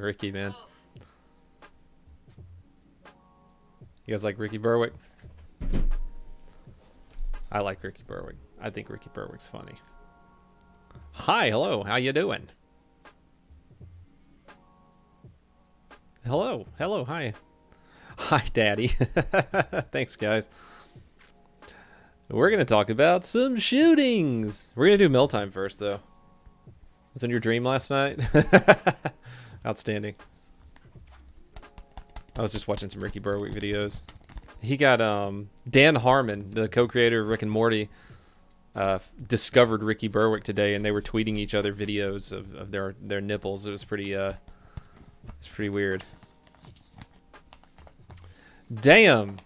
Ricky, man. You guys like Ricky Berwick? I like Ricky Berwick. I think Ricky Berwick's funny. Hi, hello, how you doing? Hello, hello, hi. Hi, Daddy. Thanks, guys. We're going to talk about some shootings. We're going to do meal time first, though. Was in your dream last night? Outstanding. I was just watching some Ricky Berwick videos. He got Dan Harmon, the co-creator of Rick and Morty, discovered Ricky Berwick today, and they were tweeting each other videos of their nipples. It was pretty weird. Damn.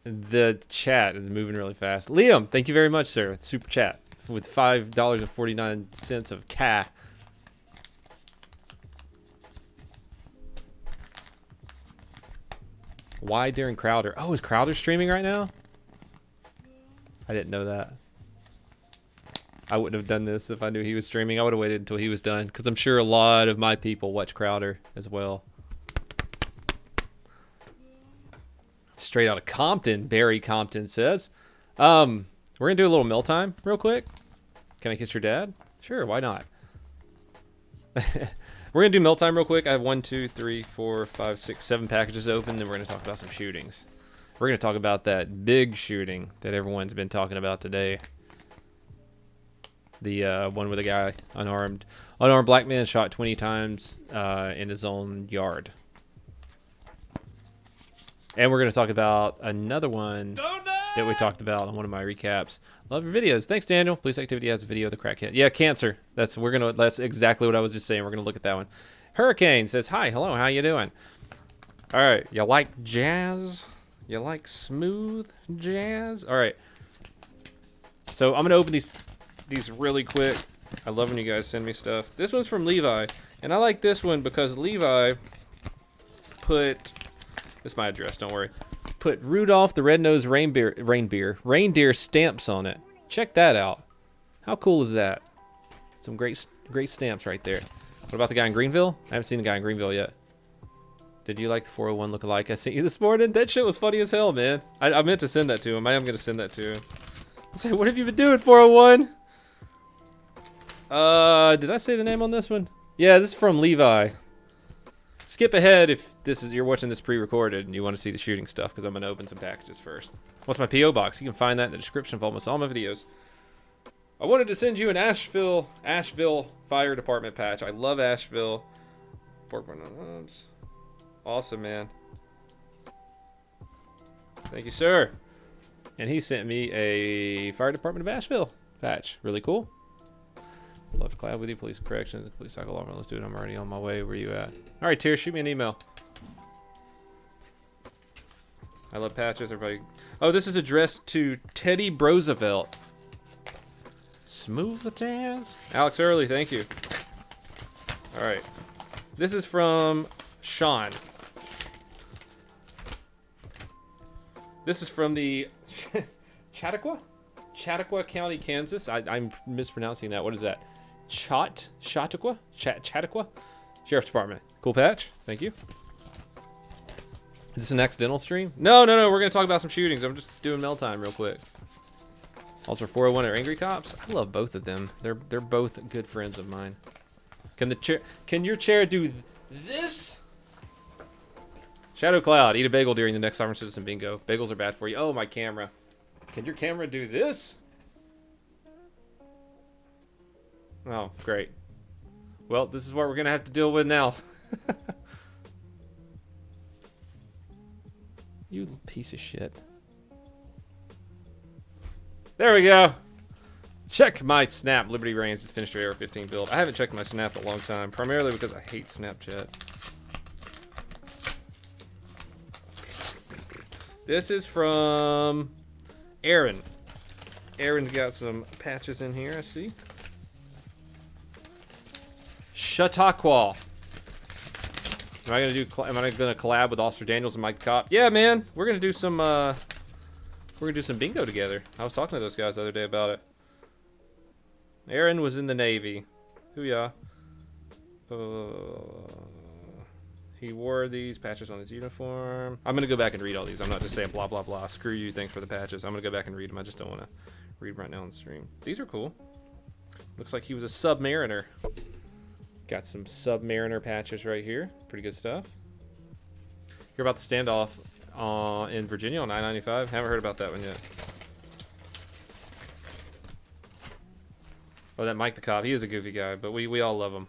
The chat is moving really fast. Liam, thank you very much, sir. Super chat with $5.49 of cash. Why Darren Crowder? Oh, is Crowder streaming right now? I didn't know that. I wouldn't have done this if I knew he was streaming. I would have waited until he was done, because I'm sure a lot of my people watch Crowder as well. Straight out of Compton, Barry Compton says. We're going to do a little meal time real quick. Can I kiss your dad? Sure, why not? We're going to do meal time real quick. I have 1, 2, 3, 4, 5, 6, 7 packages open. Then we're going to talk about some shootings. We're going to talk about that big shooting that everyone's been talking about today. The one with a guy, unarmed black man shot 20 times in his own yard. And we're going to talk about another one that we talked about on one of my recaps. Love your videos. Thanks, Daniel. Police activity has a video of the crackhead. Yeah, cancer. That's exactly what I was just saying. We're going to look at that one. Hurricane says, hi, hello, how you doing? All right, you like jazz? You like smooth jazz? All right. So I'm going to open these really quick. I love when you guys send me stuff. This one's from Levi, and I like this one because Levi put... This is my address, don't worry. Put Rudolph the Red-Nosed Reindeer stamps on it. Check that out. How cool is that? Some great stamps right there. What about the guy in Greenville? I haven't seen the guy in Greenville yet. Did you like the 401 look-alike I sent you this morning? That shit was funny as hell, man. I meant to send that to him. I am going to send that to him. I say, what have you been doing, 401? Did I say the name on this one? Yeah, this is from Levi. Skip ahead if you're watching this pre-recorded and you want to see the shooting stuff, because I'm going to open some packages first. What's my P.O. box? You can find that in the description of almost all my videos. I wanted to send you an Asheville Fire Department patch. I love Asheville. Awesome, man. Thank you, sir. And he sent me a Fire Department of Asheville patch. Really cool. Love to collab with you. Police corrections. Police cycle off. Let's do it. I'm already on my way. Where you at? All right, Tier, shoot me an email. I love patches. Everybody. Oh, this is addressed to Teddy Roosevelt. Smooth the jazz. Alex Early, thank you. All right. This is from Sean. This is from the Chautauqua County, Kansas. I'm mispronouncing that. What is that? Chautauqua? Chautauqua? Sheriff's Department. Cool patch. Thank you. Is this an accidental stream? No. We're going to talk about some shootings. I'm just doing mail time real quick. Also, 401 are Angry Cops. I love both of them. They're both good friends of mine. Can your chair do this? Shadow Cloud. Eat a bagel during the next Sovereign Citizen bingo. Bagels are bad for you. Oh, my camera. Can your camera do this? Oh, great. Well, this is what we're going to have to deal with now. You piece of shit. There we go. Check my Snap. Liberty Reigns has finished your AR-15 build. I haven't checked my Snap in a long time, primarily because I hate Snapchat. This is from Aaron. Aaron's got some patches in here, I see. Chautauqua. Am I gonna collab with Officer Daniels and Mike Cop? Yeah, man. We're gonna do some bingo together. I was talking to those guys the other day about it. Aaron was in the Navy. Hoo-yah. He wore these patches on his uniform. I'm going to go back and read all these. I'm not just saying blah, blah, blah. Screw you. Thanks for the patches. I'm going to go back and read them. I just don't want to read right now on the stream. These are cool. Looks like he was a Submariner. Got some Submariner patches right here. Pretty good stuff. Hear about the standoff in Virginia on I-95? Haven't heard about that one yet. Oh, that Mike the Cop. He is a goofy guy, but we all love him.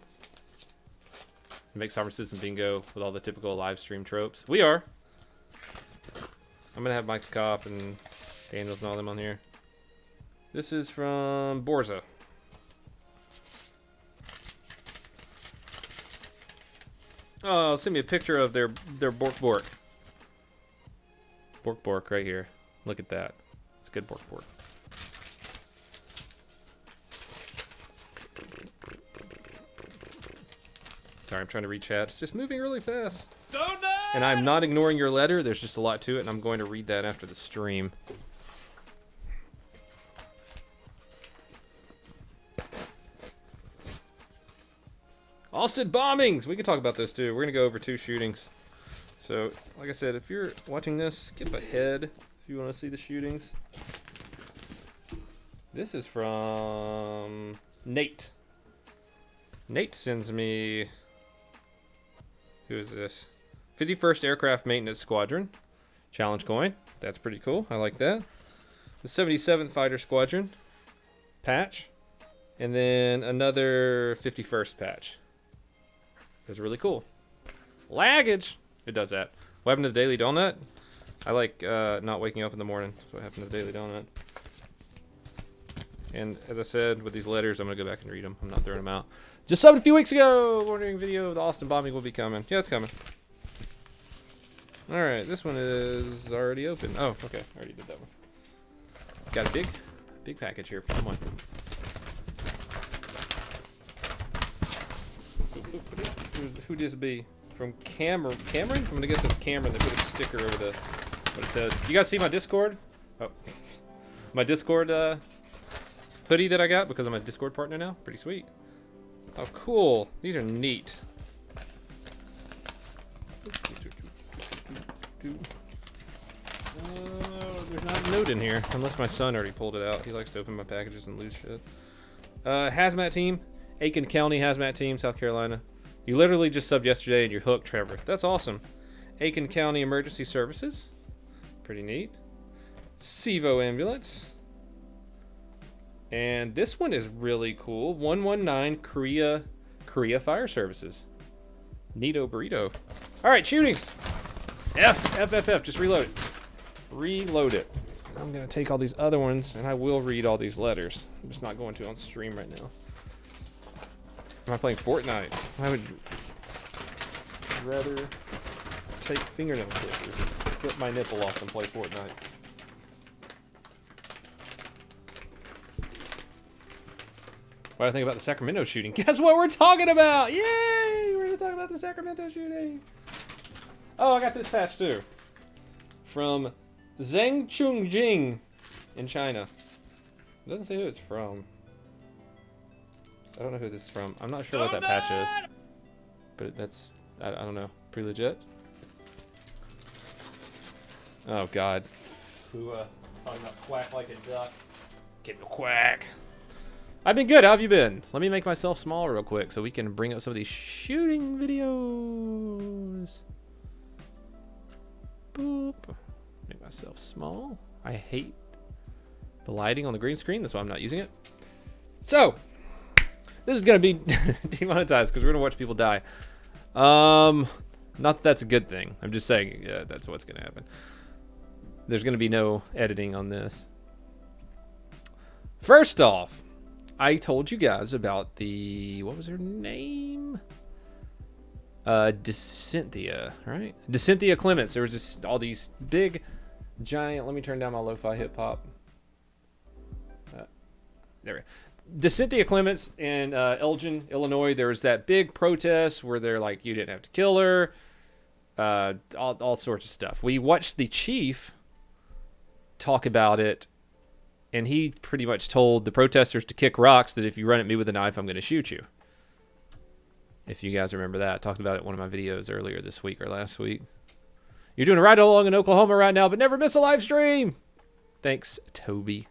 He makes Sovereign Citizen Bingo with all the typical live stream tropes. We are. I'm going to have Mike the Cop and Daniels and all them on here. This is from Borza. Oh, send me a picture of their Bork Bork. Bork Bork right here. Look at that. It's a good Bork Bork. Sorry, I'm trying to read chat. It's just moving really fast. And I'm not ignoring your letter. There's just a lot to it, and I'm going to read that after the stream. Austin bombings! We can talk about those too. We're going to go over 2 shootings. So, like I said, if you're watching this, skip ahead if you want to see the shootings. This is from Nate. Nate sends me... Who is this? 51st Aircraft Maintenance Squadron. Challenge coin. That's pretty cool. I like that. The 77th Fighter Squadron. Patch. And then another 51st patch. Those are really cool. Laggage. It does that. What happened to the Daily Donut? I like not waking up in the morning. That's what happened to the Daily Donut. And as I said, with these letters, I'm going to go back and read them. I'm not throwing them out. Just subbed a few weeks ago. Wondering video of the Austin bombing will be coming. Yeah, it's coming. All right, this one is already open. Oh, okay. I already did that one. Got a big package here for someone. Who this be? From Cameron? I'm going to guess it's Cameron that put a sticker over the what it says. You guys see my Discord? Oh. My Discord hoodie that I got because I'm a Discord partner now. Pretty sweet. Oh, cool. These are neat. There's not a note in here, unless my son already pulled it out. He likes to open my packages and lose shit. Hazmat team. Aiken County Hazmat team, South Carolina. You literally just subbed yesterday and you're hooked, Trevor. That's awesome. Aiken County Emergency Services. Pretty neat. Sevo Ambulance. And this one is really cool. 119 Korea Fire Services. Neato burrito. All right, shootings. F. Just reload it. Reload it. I'm going to take all these other ones, and I will read all these letters. I'm just not going to on stream right now. Am I playing Fortnite? I would rather take fingernail clippers and clip my nipple off and play Fortnite. What do I think about the Sacramento shooting? Guess what we're talking about? Yay! We're going to talk about the Sacramento shooting. Oh, I got this patch too. From Zheng Chungjing in China. It doesn't say who it's from. I don't know who this is from. I'm not sure what that patch is. But that's, I don't know. Pretty legit. Oh, God. Fua. Talking about quack like a duck. Get the quack. I've been good. How have you been? Let me make myself small real quick so we can bring up some of these shooting videos. Boop. Make myself small. I hate the lighting on the green screen. That's why I'm not using it. So, this is going to be demonetized because we're going to watch people die. Not that that's a good thing. I'm just saying that's what's going to happen. There's going to be no editing on this. First off, I told you guys about the, what was her name? DeCynthia, right? DeCynthia Clements. There was just all these big, giant, let me turn down my lo-fi hip-hop. There we go. DeCynthia Clements in Elgin, Illinois, there was that big protest where they're like, you didn't have to kill her. All sorts of stuff. We watched the chief talk about it, and he pretty much told the protesters to kick rocks, that if you run at me with a knife, I'm going to shoot you. If you guys remember that. I talked about it in one of my videos earlier this week or last week. You're doing a ride along in Oklahoma right now, but never miss a live stream. Thanks, Toby.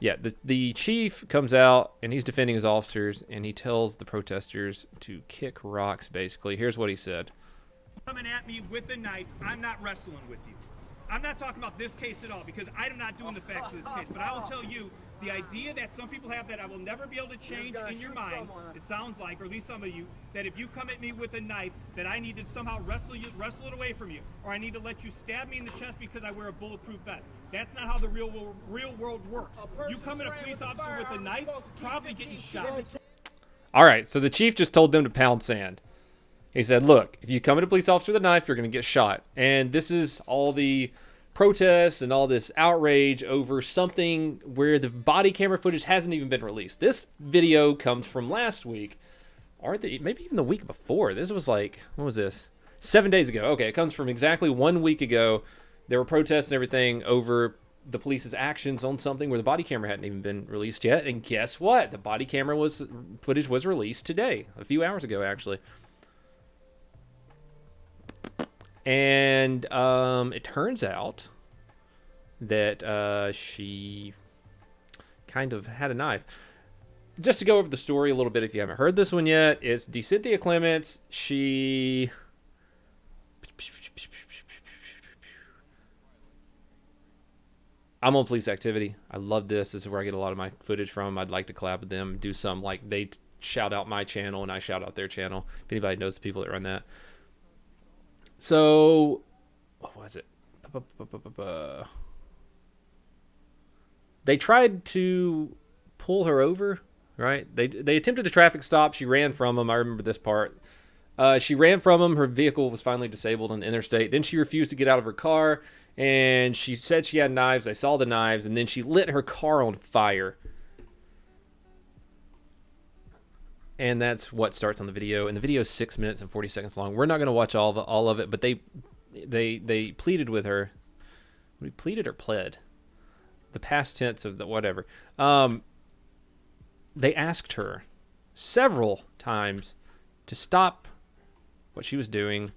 Yeah, the chief comes out, and he's defending his officers, and he tells the protesters to kick rocks, basically. Here's what he said. Coming at me with a knife, I'm not wrestling with you. I'm not talking about this case at all, because I'm not doing the facts of this case, but I will tell you, the idea that some people have that I will never be able to change in your mind, it sounds like, or at least some of you, that if you come at me with a knife, that I need to somehow wrestle it away from you, or I need to let you stab me in the chest because I wear a bulletproof vest. That's not how the real world works. You come at a police officer with a knife, probably getting shot. All right, so the chief just told them to pound sand. He said, look, if you come at a police officer with a knife, you're going to get shot. And this is all the protests and all this outrage over something where the body camera footage hasn't even been released. This video comes from last week, or maybe even the week before. This was like, when was this? 7 days ago. Okay, it comes from exactly 1 week ago. There were protests and everything over the police's actions on something where the body camera hadn't even been released yet. And guess what? The body camera footage was released today, a few hours ago, actually. And it turns out that she kind of had a knife. Just to go over the story a little bit, if you haven't heard this one yet, it's Cynthia Clements. I'm on Police Activity. I love this. This is where I get a lot of my footage from. I'd like to collab with them, do some, like, they shout out my channel and I shout out their channel. If anybody knows the people that run that. So, what was it? They tried to pull her over, right? They attempted a traffic stop. She ran from them. I remember this part. She ran from them. Her vehicle was finally disabled on the interstate. Then she refused to get out of her car, and she said she had knives. They saw the knives, and then she lit her car on fire. And that's what starts on the video. And the video is 6 minutes and 40 seconds long. We're not going to watch all of it, but they pleaded with her. We pleaded or pled? The past tense of the whatever. They asked her several times to stop what she was doing,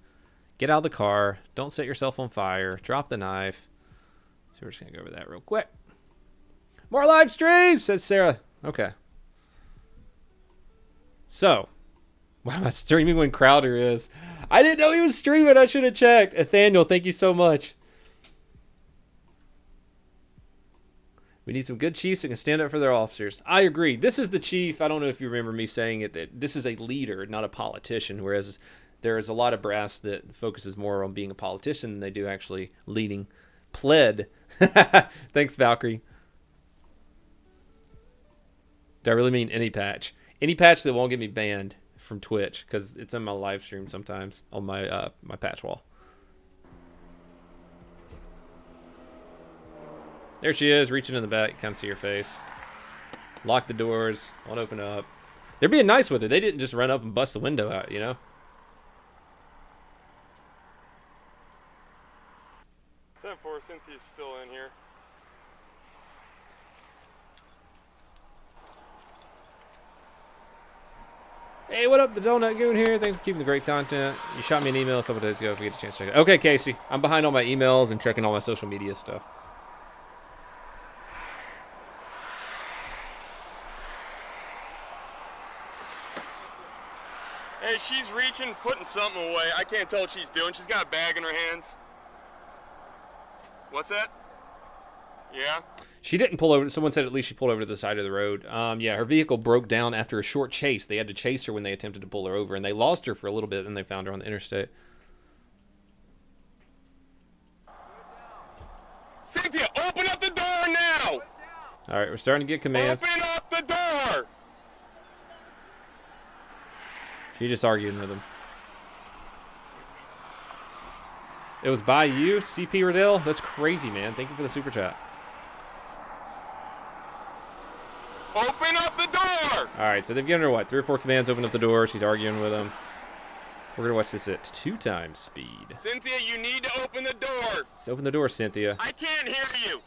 get out of the car, don't set yourself on fire, drop the knife. So we're just going to go over that real quick. More live streams, says Sarah. Okay. So, why am I streaming when Crowder is? I didn't know he was streaming. I should have checked. Nathaniel, thank you so much. We need some good chiefs that can stand up for their officers. I agree. This is the chief. I don't know if you remember me saying it, that this is a leader, not a politician, whereas there is a lot of brass that focuses more on being a politician than they do actually leading. Pled. Thanks, Valkyrie. Do I really mean any patch? Any patch that won't get me banned from Twitch, because it's in my live stream sometimes on my my patch wall. There she is, reaching in the back. You can't see her face. Lock the doors. Won't open up. They're being nice with her. They didn't just run up and bust the window out, you know? 10-4, Cynthia's still in here. Hey, what up? The Donut Goon here. Thanks for keeping the great content. You shot me an email a couple days ago if you get a chance to check it. Okay, Casey. I'm behind on my emails and checking all my social media stuff. Hey, she's reaching, putting something away. I can't tell what she's doing. She's got a bag in her hands. What's that? Yeah? She didn't pull over. Someone said at least she pulled over to the side of the road. Yeah, her vehicle broke down after a short chase. They had to chase her when they attempted to pull her over, and they lost her for a little bit, and they found her on the interstate. Cynthia, open up the door now! All right, we're starting to get commands. Open up the door! She just arguing with him. It was by you, CP Riddell? That's crazy, man. Thank you for the super chat. Open up the door! All right, so they've given her, what, 3 or 4 commands, open up the door. She's arguing with him. We're going to watch this at 2 times speed. Cynthia, you need to open the door! Let's open the door, Cynthia. I can't hear you!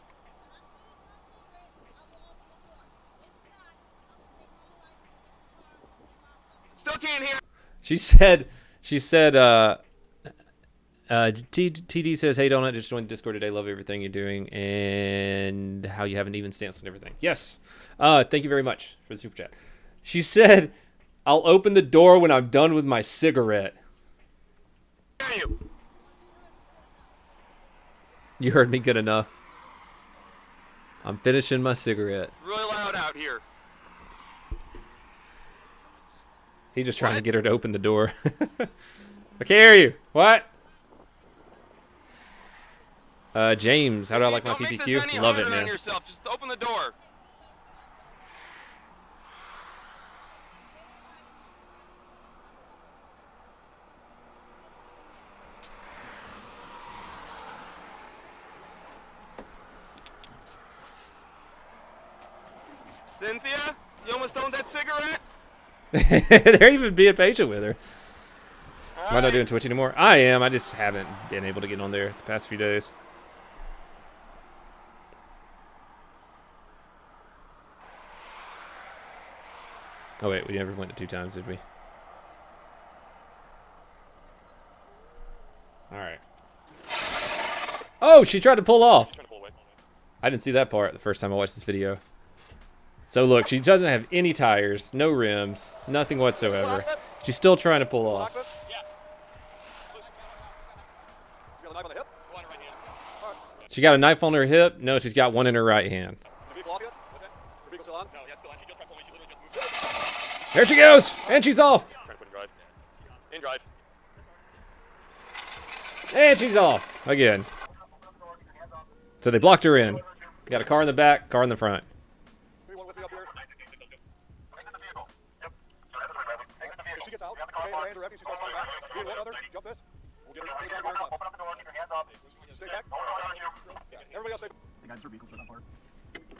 still can't hear. She said, TD says, hey, Donut, just joined the Discord today. Love everything you're doing and how you have an even stance and everything. Yes. Thank you very much for the super chat. She said, I'll open the door when I'm done with my cigarette. You heard me good enough. I'm finishing my cigarette. Really loud out here. He's just trying to get her to open the door. I can't hear you. What? James, how do I like my PPQ? Love it, man. Yourself. Just open the door. Cynthia, you almost owned that cigarette? They're even being patient with her. Am I not doing Twitch anymore? I am. I just haven't been able to get on there the past few days. Oh, wait. We never went to 2 times, did we? All right. Oh, she tried to pull off. I didn't see that part the first time I watched this video. So, look. She doesn't have any tires, no rims, nothing whatsoever. She's still trying to pull off. She got a knife on her hip. No, she's got one in her right hand. There she goes, and she's off. In drive. And she's off again. So they blocked her in. Got a car in the back, car in the front.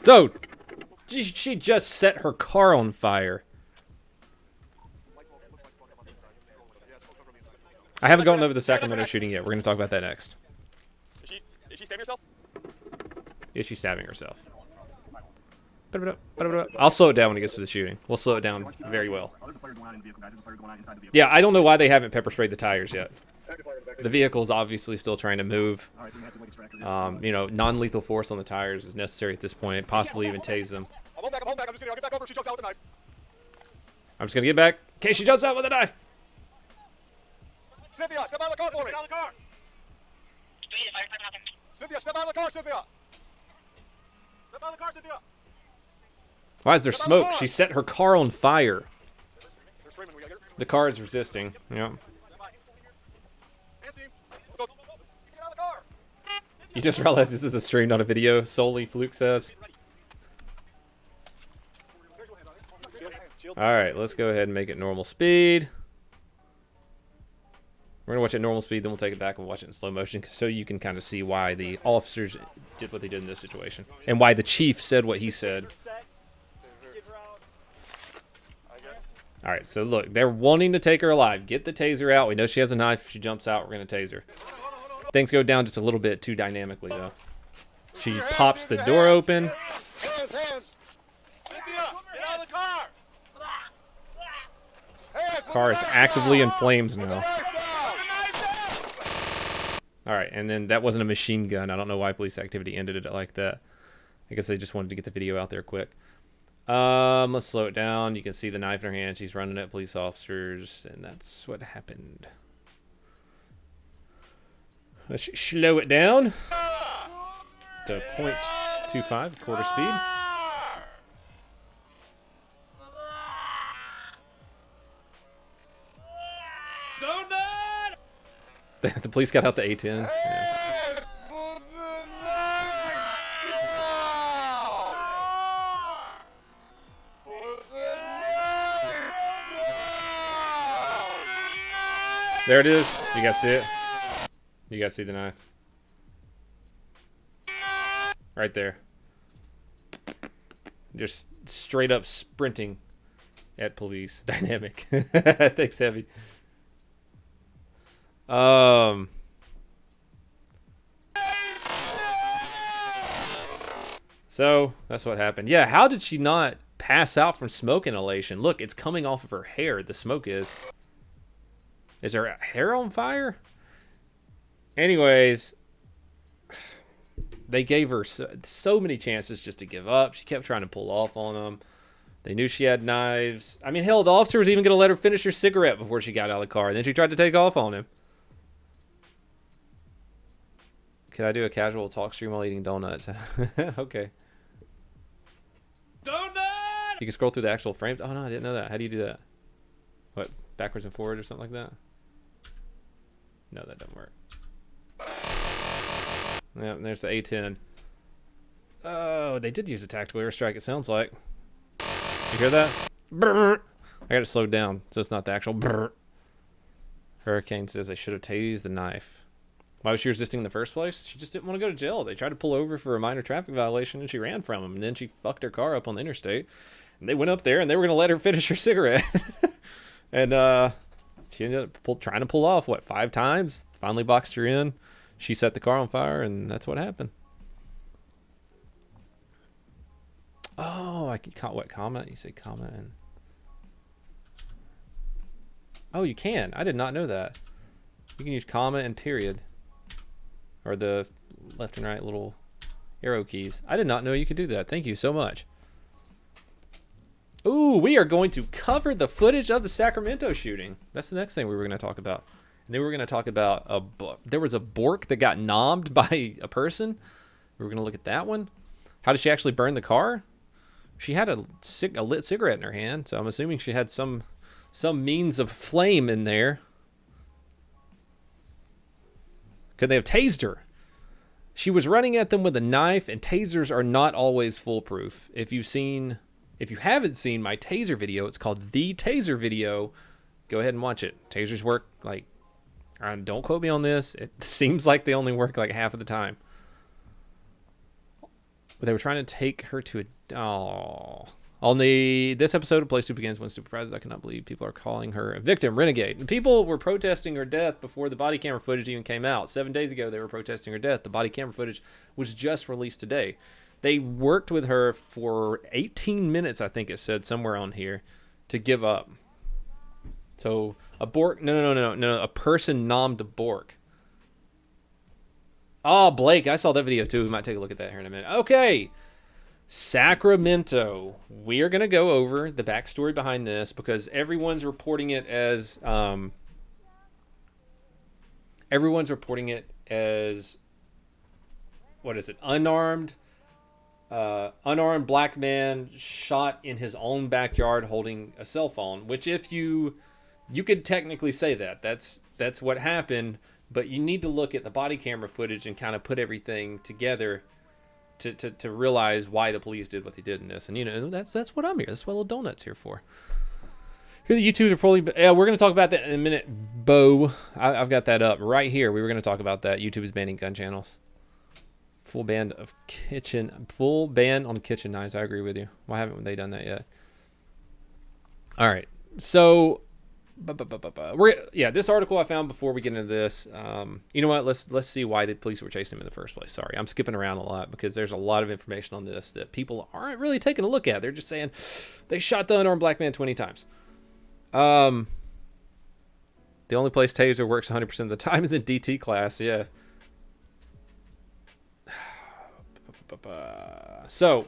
So, she just set her car on fire. I haven't gone over the Sacramento shooting yet. We're going to talk about that next. Is she stabbing herself? Yeah, she's stabbing herself. I'll slow it down when it gets to the shooting. We'll slow it down very well. Yeah, I don't know why they haven't pepper sprayed the tires yet. The vehicle is obviously still trying to move. You know, non-lethal force on the tires is necessary at this point. Possibly even tase them. I'm back. I'm just gonna get back over. She jumps out with a knife. I'm just going to get back in case she jumps out with a knife. Cynthia, step out of the car for me. Get out of the car. Cynthia, step out of the car, Cynthia. Step out of the car, Cynthia. Why is there smoke? She set her car on fire. The car is resisting. Yeah. You just realized this is a stream, not a video solely, Fluke says. Alright, let's go ahead and make it normal speed. We're going to watch it at normal speed, then we'll take it back and watch it in slow motion so you can kind of see why the officers did what they did in this situation. And why the chief said what he said. Alright, so look, they're wanting to take her alive. Get the taser out. We know she has a knife. If she jumps out, we're going to tase her. Things go down just a little bit too dynamically, though. She pops the door open. Car is actively in flames now. Alright, and then that wasn't a machine gun. I don't know why police activity ended it like that. I guess they just wanted to get the video out there quick. Let's slow it down. You can see the knife in her hand. She's running at police officers, and that's what happened. Let's slow it down to 0.25, quarter speed. The police got out the A10. Yeah. There it is. You guys see it? You guys see the knife? Right there. Just straight up sprinting at police. Dynamic. Thanks, Heavy. So that's what happened. Yeah, how did she not pass out from smoke inhalation. Look, it's coming off of her hair. The smoke is. Is her hair on fire? Anyways, they gave her so many chances just to give up. She kept trying to pull off on them. They knew she had knives. I mean, hell, the officer was even going to let her finish her cigarette before she got out of the car. And then she tried to take off on him. Can I do a casual talk stream while eating donuts? Okay. Donut! You can scroll through the actual frames. Oh, no, I didn't know that. How do you do that? What, backwards and forward or something like that? No, that doesn't work. Yeah, and there's the A10. Oh, they did use a tactical airstrike, it sounds like. You hear that? Brr. I got it slowed down, so it's not the actual brr. Hurricane says they should have tased the knife. Why was she resisting in the first place? She just didn't want to go to jail. They tried to pull over for a minor traffic violation, and she ran from them. And then she fucked her car up on the interstate. And they went up there, and they were going to let her finish her cigarette. And she ended up trying to pull off, what, 5 times? Finally boxed her in. She set the car on fire, and that's what happened. Oh, I can what, comment? You say comment and... Oh, you can. I did not know that. You can use comma and period. Or the left and right little arrow keys. I did not know you could do that. Thank you so much. Ooh, we are going to cover the footage of the Sacramento shooting. That's the next thing we were going to talk about. And then we were going to talk about there was a Bork that got nommed by a person. We were going to look at that one. How did she actually burn the car? She had a lit cigarette in her hand, so I'm assuming she had some means of flame in there. Could they have tased her? She was running at them with a knife, and tasers are not always foolproof. If you haven't seen my taser video, it's called The Taser Video. Go ahead and watch it. Tasers work like, don't quote me on this. It seems like they only work like half of the time. But they were trying to take her to on this episode of Play Stupid Games Win Stupid Prizes, I cannot believe people are calling her a victim, renegade. And people were protesting her death before the body camera footage even came out. 7 days ago, they were protesting her death. The body camera footage was just released today. They worked with her for 18 minutes, I think it said somewhere on here, to give up. So a Bork, no, a person nommed a Bork. Oh, Blake, I saw that video too. We might take a look at that here in a minute. Okay. Sacramento. We are going to go over the backstory behind this because everyone's reporting it as what is it? Unarmed black man shot in his own backyard holding a cell phone, which if you could technically say that's what happened, but you need to look at the body camera footage and kind of put everything together to realize why the police did what they did in this. And that's what I'm here. That's what Little Donut's here for. Here the YouTubers are probably, yeah, we're going to talk about that in a minute. Bo, I've got that up right here. We were going to talk about that. YouTube is banning gun channels. Full ban on kitchen knives. I agree with you. Why haven't they done that yet? All right. So this article I found before we get into this. You know what? Let's see why the police were chasing him in the first place. Sorry, I'm skipping around a lot because there's a lot of information on this that people aren't really taking a look at. They're just saying they shot the unarmed black man 20 times. The only place taser works 100% of the time is in DT class. Yeah. So,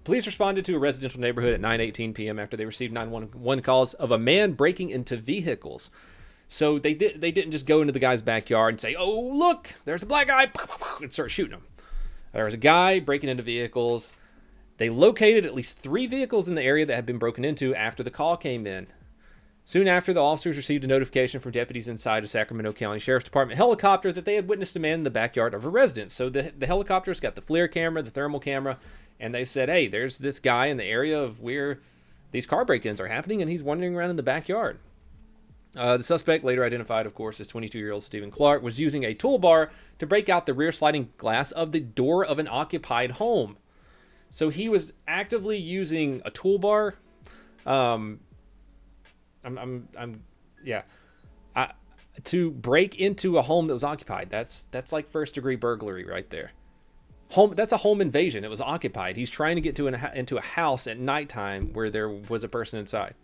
police responded to a residential neighborhood at 9:18 p.m. after they received 911 calls of a man breaking into vehicles. So they didn't just go into the guy's backyard and say, "Oh, look, there's a black guy," and start shooting him. There was a guy breaking into vehicles. They located at least 3 vehicles in the area that had been broken into after the call came in. Soon after, the officers received a notification from deputies inside a Sacramento County Sheriff's Department helicopter that they had witnessed a man in the backyard of a residence. So the helicopter's got the FLIR camera, the thermal camera, and they said, hey, there's this guy in the area of where these car break-ins are happening, and he's wandering around in the backyard. The suspect, later identified, of course, as 22-year-old Stephen Clark, was using a toolbar to break out the rear sliding glass of the door of an occupied home. So he was actively using a toolbar. To break into a home that was occupied. That's like first-degree burglary right there. home. That's a home invasion. It was occupied. He's trying to get to into a house at nighttime where there was a person inside.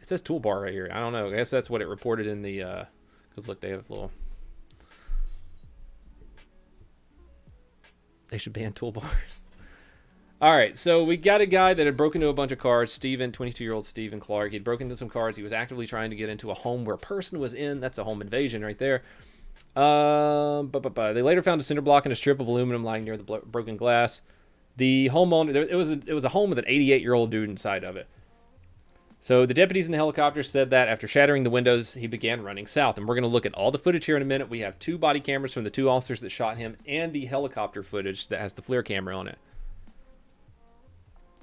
It says toolbar right here. I don't know. I guess that's what it reported in the, because look, they have little, they should ban toolbars. All right, so we got a guy that had broken into a bunch of cars. Steven, 22-year-old Steven Clark. He'd broken into some cars. He was actively trying to get into a home where a person was in. That's a home invasion right there. They later found a cinder block and a strip of aluminum lying near the broken glass. The homeowner, it was a home with an 88-year-old dude inside of it. So the deputies in the helicopter said that after shattering the windows, he began running south. And we're going to look at all the footage here in a minute. We have 2 body cameras from the 2 officers that shot him and the helicopter footage that has the FLIR camera on it.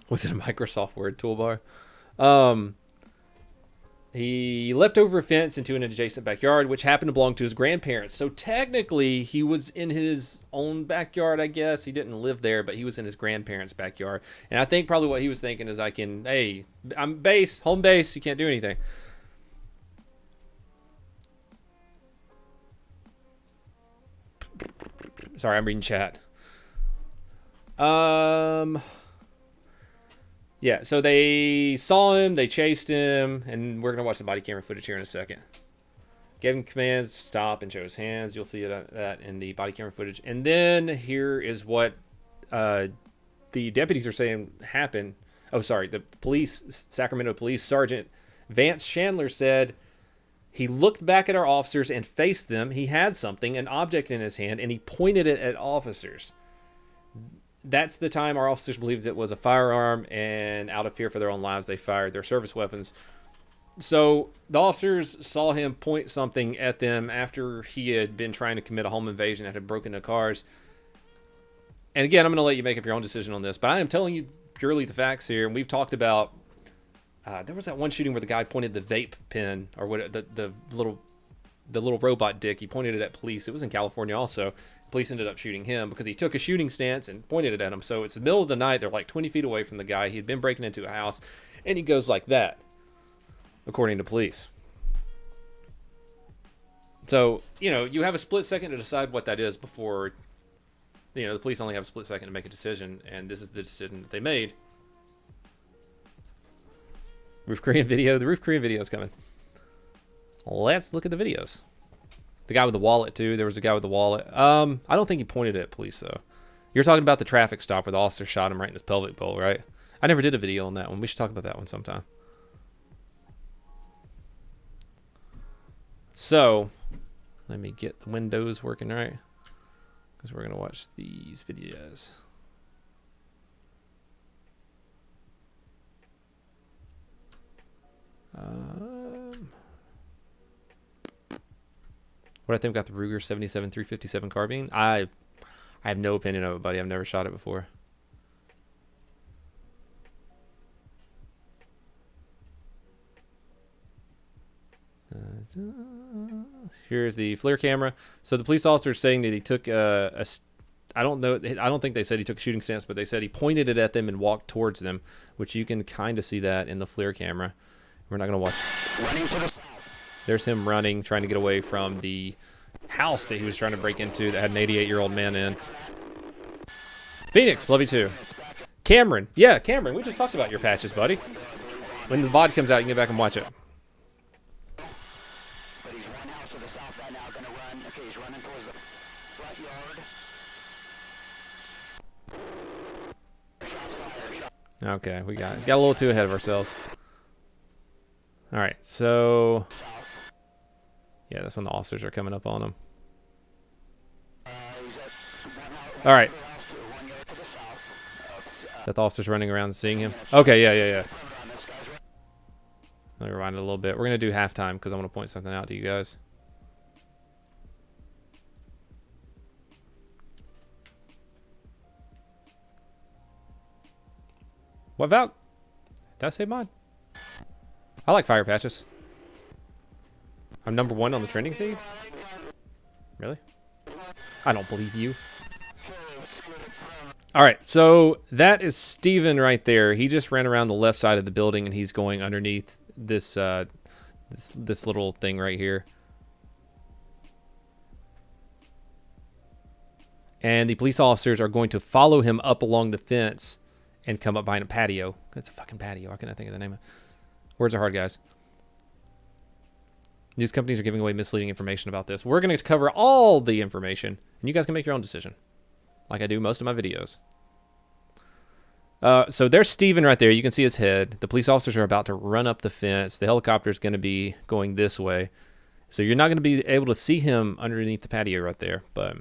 Was it a Microsoft Word toolbar? He leapt over a fence into an adjacent backyard, which happened to belong to his grandparents. So technically, he was in his own backyard, I guess. He didn't live there, but he was in his grandparents' backyard. And I think probably what he was thinking is, hey, I'm base, home base, you can't do anything. Sorry, I'm reading chat. Yeah, so they saw him, they chased him, and we're going to watch the body camera footage here in a second. Gave him commands, stop, and show his hands. You'll see that in the body camera footage. And then here is what the deputies are saying happened. Oh, sorry, the police, Sacramento Police Sergeant Vance Chandler said he looked back at our officers and faced them. He had something, an object in his hand, and he pointed it at officers. That's the time our officers believed it was a firearm, and out of fear for their own lives, they fired their service weapons. So the officers saw him point something at them after he had been trying to commit a home invasion that had broken into cars. And again, I'm going to let you make up your own decision on this, but I am telling you purely the facts here. And we've talked about, there was that one shooting where the guy pointed the vape pen, or what, the little robot dick. He pointed it at police. It was in California also. Police ended up shooting him because he took a shooting stance and pointed it at him. So it's the middle of the night. They're like 20 feet away from the guy. He had been breaking into a house, and he goes like that, according to police. So, you have a split second to decide what that is before, the police only have a split second to make a decision, and this is the decision that they made. Roof Korean video. The Roof Korean video is coming. Let's look at the videos. The guy with the wallet, too. There was a guy with the wallet. I don't think he pointed it at police, though. You're talking about the traffic stop where the officer shot him right in his pelvic bowl, right? I never did a video on that one. We should talk about that one sometime. So, let me get the windows working right, because we're going to watch these videos. What I think about the Ruger 77 357 carbine? I have no opinion of it, buddy. I've never shot it before. Here's the FLIR camera. So the police officer is saying that he took I don't think they said he took a shooting stance, but they said he pointed it at them and walked towards them, which you can kind of see that in the FLIR camera. We're not going to watch. Running to the south. There's him running, trying to get away from the house that he was trying to break into that had an 88-year-old man in. Phoenix, love you too. Cameron. Yeah, Cameron, we just talked about your patches, buddy. When the VOD comes out, you can get back and watch it. Okay, we got a little too ahead of ourselves. All right, so yeah, that's when the officers are coming up on him. All right. That the officer's running around and seeing him. Okay, yeah. Let me rewind it a little bit. We're going to do halftime because I want to point something out to you guys. What about? Did I say mod? I like fire patches. I'm #1 on the trending feed? Really? I don't believe you. Alright, so that is Steven right there. He just ran around the left side of the building and he's going underneath this this little thing right here. And the police officers are going to follow him up along the fence and come up behind a patio. It's a fucking patio. Why can't I think of the name of it? Words are hard, guys. News companies are giving away misleading information about this. We're going to cover all the information, and you guys can make your own decision, like I do most of my videos. So there's Steven right there. You can see his head. The police officers are about to run up the fence. The helicopter is going to be going this way. So you're not going to be able to see him underneath the patio right there, but...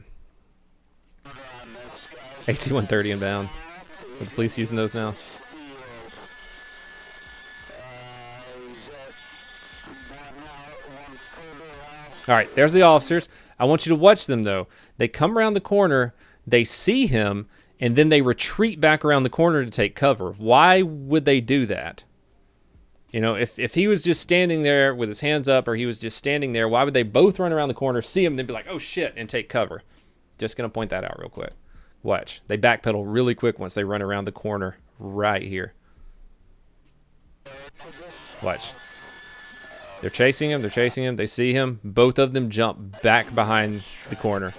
AC-130 inbound. Are the police using those now? All right, there's the officers. I want you to watch them, though. They come around the corner, they see him, and then they retreat back around the corner to take cover. Why would they do that? You know, if he was just standing there with his hands up, or he was just standing there, why would they both run around the corner, see him, then be like, oh, shit, and take cover? Just going to point that out real quick. Watch. They backpedal really quick once they run around the corner right here. Watch. They're chasing him. They're chasing him. They see him. Both of them jump back behind the corner.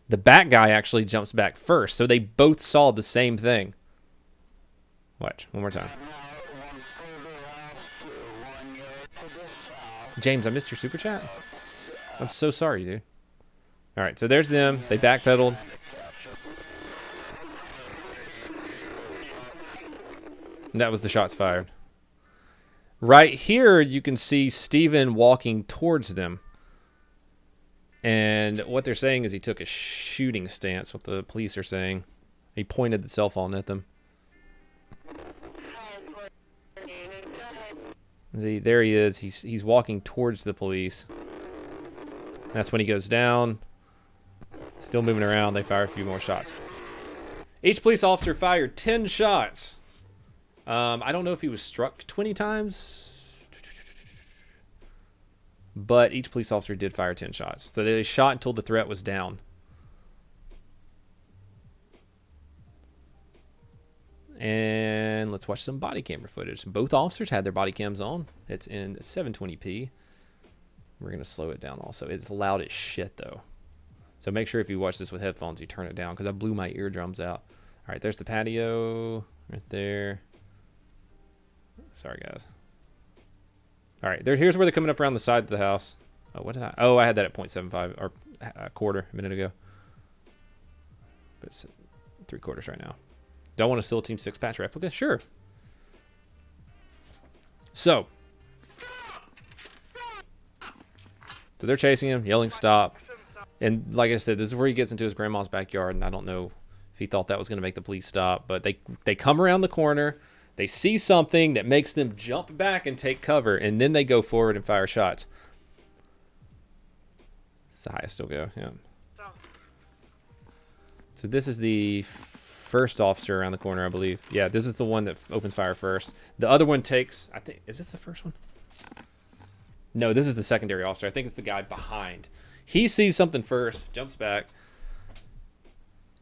The back guy actually jumps back first, so they both saw the same thing. Watch. One more time. James, I missed your super chat. I'm so sorry, dude. All right, so there's them. They backpedaled. And that was the shots fired. Right here, you can see Steven walking towards them. And what they're saying is he took a shooting stance, what the police are saying. He pointed the cell phone at them. See, there he is. He's walking towards the police. That's when he goes down. Still moving around. They fire a few more shots. Each police officer fired 10 shots. I don't know if he was struck 20 times, but each police officer did fire 10 shots. So they shot until the threat was down. And let's watch some body camera footage. Both officers had their body cams on. It's in 720p. We're going to slow it down also. It's loud as shit, though. So make sure if you watch this with headphones, you turn it down, because I blew my eardrums out. All right, there's the patio right there. Sorry, guys. All right, here's where they're coming up around the side of the house. Oh, what did I... Oh, I had that at 0.75, or a quarter a minute ago. But it's 3/4 right now. Do I want to still Team 6 patch replica? Sure. So they're chasing him, yelling stop. And like I said, this is where he gets into his grandma's backyard, and I don't know if he thought that was going to make the police stop. But they come around the corner. They see something that makes them jump back and take cover, and then they go forward and fire shots. It's the highest still go, yeah. So this is the first officer around the corner, I believe. Yeah, this is the one that opens fire first. The other one takes, I think, is this the first one? No, this is the secondary officer. I think it's the guy behind. He sees something first, jumps back,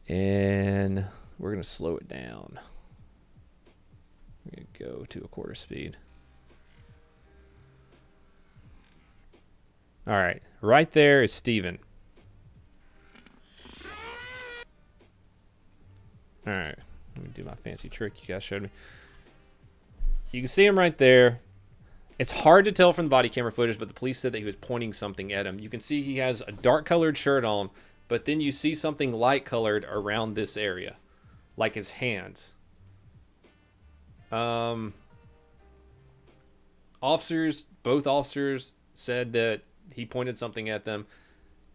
and we're going to slow it down. We're going to go to 1/4 speed. All right, right there is Steven. All right, let me do my fancy trick you guys showed me. You can see him right there. It's hard to tell from the body camera footage, but the police said that he was pointing something at him. You can see he has a dark colored shirt on, but then you see something light colored around this area, like his hands. Both officers said that he pointed something at them.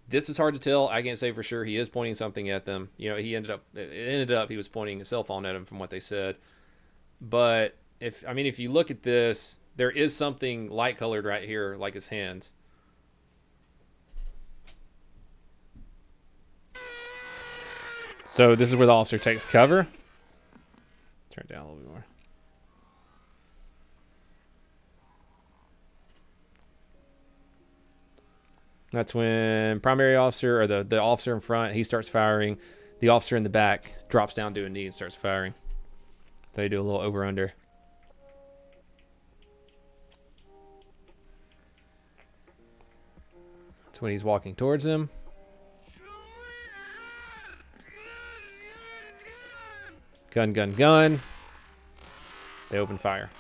This is hard to tell. I can't say for sure he is pointing something at them. You know, it ended up he was pointing a cell phone at him from what they said. But if you look at this, there is something light colored right here, like his hands. So this is where the officer takes cover. Turn it down a little bit more. That's when primary officer, or the officer in front, he starts firing. The officer in the back drops down to a knee and starts firing. They do a little over-under. That's when he's walking towards him. Gun, gun, gun. They open fire.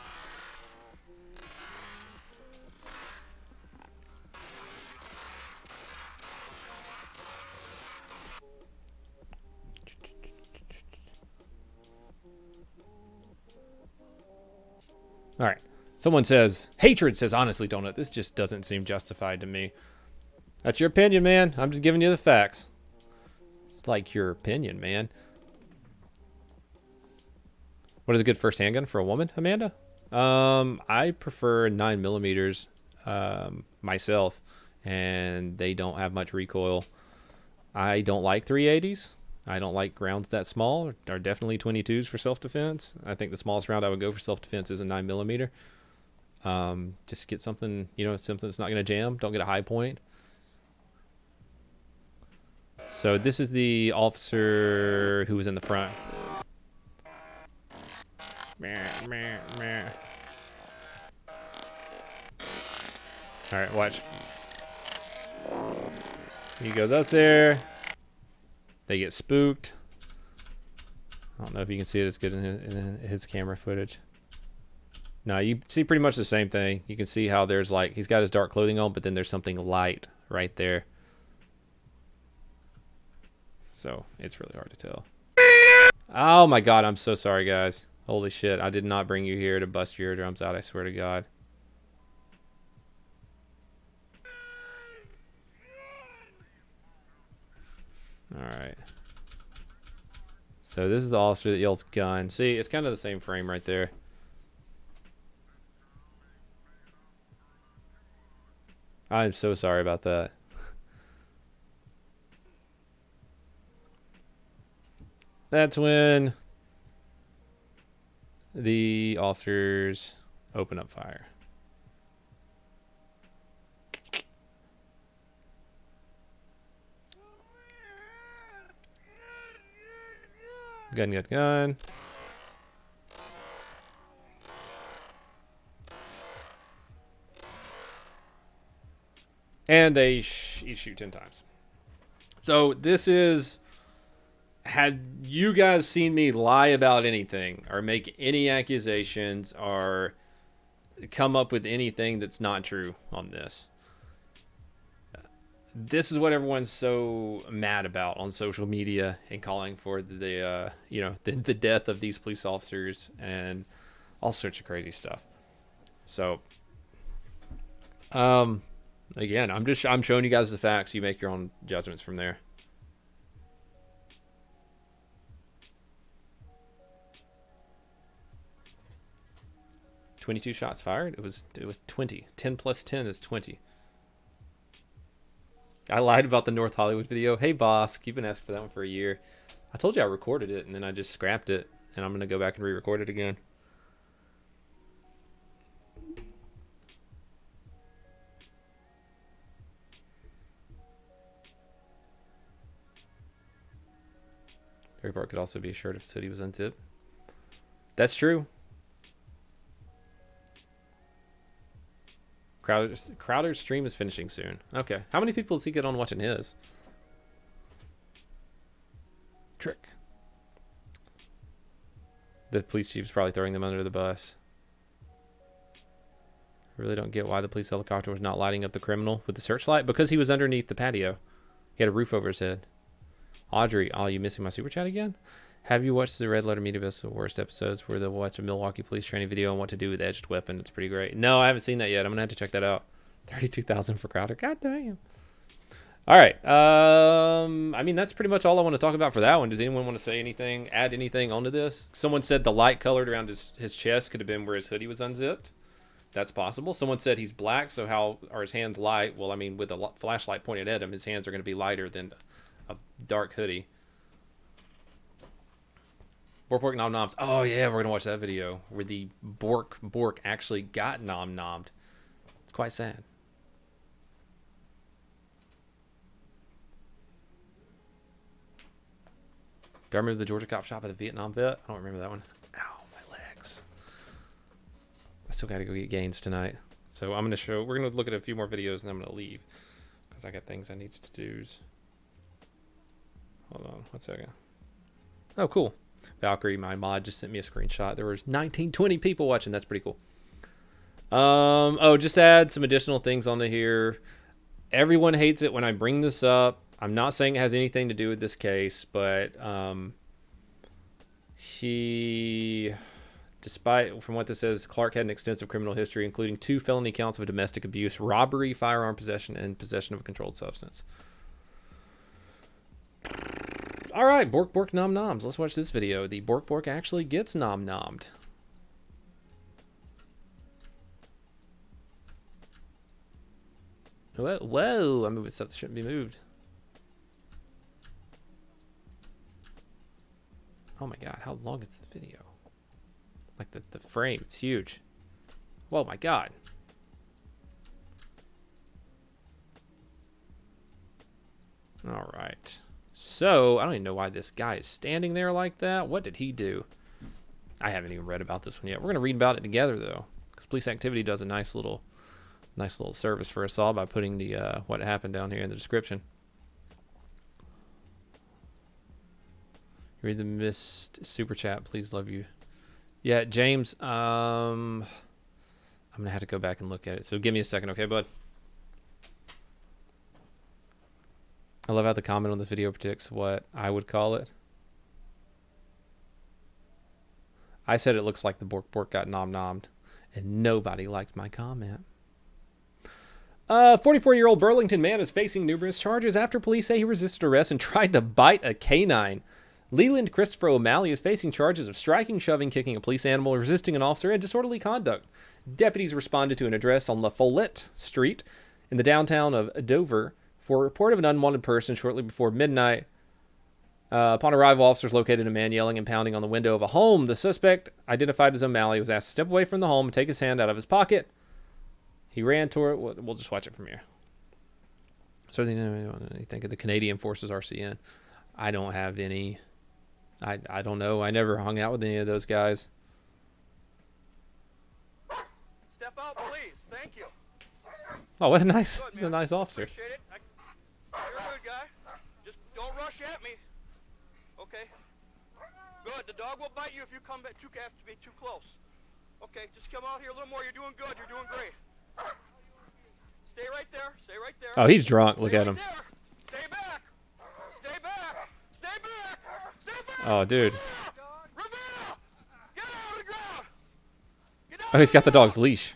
All right. Someone says, hatred says, honestly, Donut, this just doesn't seem justified to me. That's your opinion, man. I'm just giving you the facts. It's like your opinion, man. What is a good first handgun for a woman, Amanda? I prefer 9mm myself, and they don't have much recoil. I don't like 380s. I don't like rounds that small. Are definitely 22s for self-defense. I think the smallest round I would go for self-defense is a 9mm. Just get something, you know, something that's not going to jam. Don't get a high point. So this is the officer who was in the front. All right, watch. He goes up there. They get spooked. I don't know if you can see it as good in his camera footage. No, you see pretty much the same thing. You can see how there's like, he's got his dark clothing on, but then there's something light right there. So it's really hard to tell. Oh my God, I'm so sorry, guys. Holy shit, I did not bring you here to bust your eardrums out, I swear to God. Alright. So this is the officer that yells gun. See, it's kind of the same frame right there. I'm so sorry about that. That's when the officers open up fire. Gun, gun, gun. And they each shoot 10 times. So this is, had you guys seen me lie about anything or make any accusations or come up with anything that's not true on this, this is what everyone's so mad about on social media and calling for the you know, the death of these police officers and all sorts of crazy stuff. So again, I'm showing you guys the facts. You make your own judgments from there. "22 shots fired." It was 20. 10 plus 10 is 20. I lied about the North Hollywood video. Hey, boss, you've been asking for that one for a year. I told you I recorded it, and then I just scrapped it, and I'm going to go back and re-record it again. Barry Park could also be a shirt if his hoodie was unzipped. That's true. Crowder's stream is finishing soon. Okay. How many people does he get on watching his? Trick. The police chief's probably throwing them under the bus. I really don't get why the police helicopter was not lighting up the criminal with the searchlight. Because he was underneath the patio. He had a roof over his head. Audrey, oh, you missing my super chat again? Have you watched the Red Letter Media Best Worst episodes where they'll watch a Milwaukee police training video on what to do with edged weapon? It's pretty great. No, I haven't seen that yet. I'm going to have to check that out. 32,000 for Crowder. God damn. All right. I mean, that's pretty much all I want to talk about for that one. Does anyone want to say anything, add anything onto this? Someone said the light colored around his chest could have been where his hoodie was unzipped. That's possible. Someone said he's black, so how are his hands light? Well, I mean, with a flashlight pointed at him, his hands are going to be lighter than a dark hoodie. Bork nom noms. Oh yeah, we're gonna watch that video where the Bork actually got nom nommed. It's quite sad. Do I remember the Georgia cop shot by the Vietnam vet? I don't remember that one. Ow, my legs. I still gotta go get gains tonight. So we're gonna look at a few more videos and I'm gonna leave because I got things I need to do. Hold on 1 second. Oh, cool. Valkyrie, my mod, just sent me a screenshot. There was 1920 people watching. That's pretty cool. Oh, just add some additional things onto here. Everyone hates it when I bring this up. I'm not saying it has anything to do with this case, but despite from what this says, Clark had an extensive criminal history, including 2 felony counts of domestic abuse, robbery, firearm possession, and possession of a controlled substance. All right, Bork Bork Nom Noms. Let's watch this video. The Bork Bork actually gets nom nommed. Whoa, I'm moving stuff that shouldn't be moved. Oh my god, how long is the video? Like the frame, it's huge. Whoa, my god. All right. So, I don't even know why this guy is standing there like that. What did he do? I haven't even read about this one yet. We're going to read about it together, though. Because Police Activity does a nice little service for us all by putting the what happened down here in the description. Read the missed super chat, please, love you. Yeah, James, I'm gonna have to go back and look at it, so give me a second, okay, bud? I love how the comment on this video predicts what I would call it. I said it looks like the Bork Bork got nom-nommed, and nobody liked my comment. 44-year-old Burlington man is facing numerous charges after police say he resisted arrest and tried to bite a canine. Leland Christopher O'Malley is facing charges of striking, shoving, kicking a police animal, resisting an officer, and disorderly conduct. Deputies responded to an address on La Follette Street in the downtown of Dover for a report of an unwanted person shortly before midnight. Upon arrival, officers located a man yelling and pounding on the window of a home. The suspect, identified as O'Malley, was asked to step away from the home and take his hand out of his pocket. He ran toward it. We'll just watch it from here. So, you think of the Canadian Forces RCN. I don't have any. I don't know. I never hung out with any of those guys. Step out, please. Thank you. Oh, what a nice, Good, officer. Appreciate it. You're a good guy. Just don't rush at me. Okay. Good. The dog will bite you if you come back too close. Okay. Just come out here a little more. You're doing good. You're doing great. Stay right there. Stay right there. Oh, he's drunk. Look at him. Stay back. Stay back. Stay back. Stay back. Oh, dude. Rivera! Get out of the ground. Get out. Oh, he's got the dog's leash.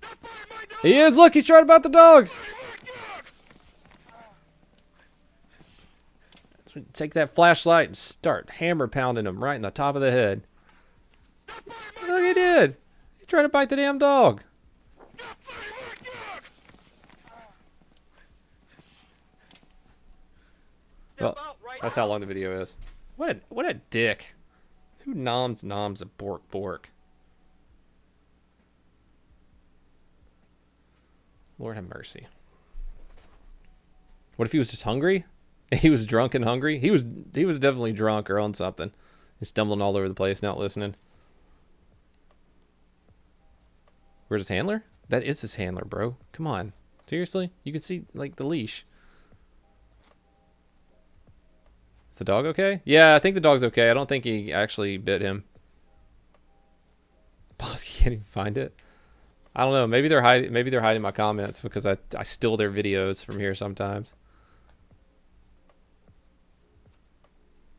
Stop biting my dog. He is. Look, he's trying to bite the dog. So take that flashlight and start hammer pounding him right in the top of the head. Look, he did. He tried to bite the damn dog. Well, that's how long the video is. What a dick. Who noms a Bork Bork? Lord have mercy. What if he was just hungry? He was drunk and hungry? He was definitely drunk or on something. He's stumbling all over the place, not listening. Where's his handler? That is his handler, bro. Come on. Seriously? You can see, like, the leash. Is the dog okay? Yeah, I think the dog's okay. I don't think he actually bit him. Bosky can't even find it. I don't know. Maybe they're hiding my comments because I steal their videos from here sometimes.